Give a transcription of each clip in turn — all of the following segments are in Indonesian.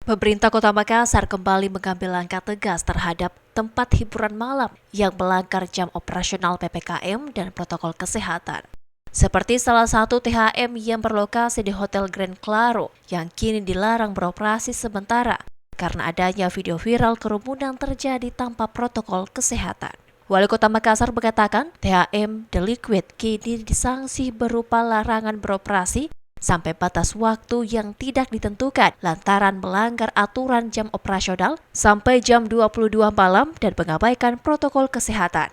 Pemerintah Kota Makassar kembali mengambil langkah tegas terhadap tempat hiburan malam yang melanggar jam operasional PPKM dan protokol kesehatan. Seperti salah satu THM yang berlokasi di Hotel Grand Claro yang kini dilarang beroperasi sementara karena adanya video viral kerumunan terjadi tanpa protokol kesehatan. Wali Kota Makassar mengatakan THM The Liquid kini disanksi berupa larangan beroperasi sampai batas waktu yang tidak ditentukan lantaran melanggar aturan jam operasional sampai jam 22 malam dan mengabaikan protokol kesehatan.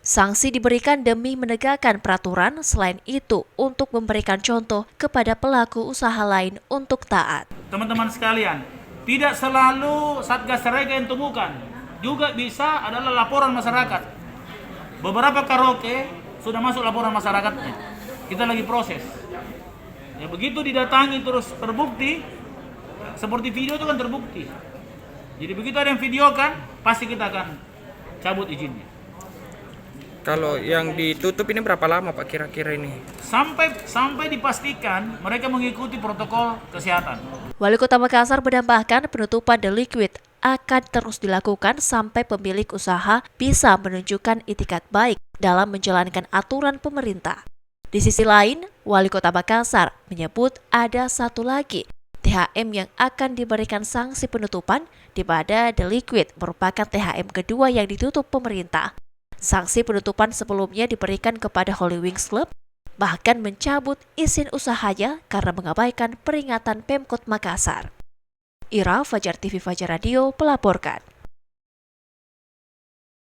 Sanksi diberikan demi menegakkan peraturan, selain itu untuk memberikan contoh kepada pelaku usaha lain untuk taat. Teman-teman sekalian, tidak selalu Satgas Rega yang temukan, juga bisa adalah laporan masyarakat. Beberapa karaoke sudah masuk laporan masyarakatnya, kita lagi proses. Ya, begitu didatangi terus terbukti, seperti video itu kan terbukti. Jadi begitu ada yang videokan, pasti kita akan cabut izinnya. Kalau yang ditutup ini berapa lama Pak kira-kira ini? Sampai dipastikan mereka mengikuti protokol kesehatan. Wali Kota Makassar menambahkan penutupan The Liquid akan terus dilakukan sampai pemilik usaha bisa menunjukkan itikat baik dalam menjalankan aturan pemerintah. Di sisi lain, Wali Kota Makassar menyebut ada satu lagi THM yang akan diberikan sanksi penutupan, di mana The Liquid merupakan THM kedua yang ditutup pemerintah. Sanksi penutupan sebelumnya diberikan kepada Holy Wings Club, bahkan mencabut izin usahanya karena mengabaikan peringatan Pemkot Makassar. Ira, Fajar TV Fajar Radio, melaporkan.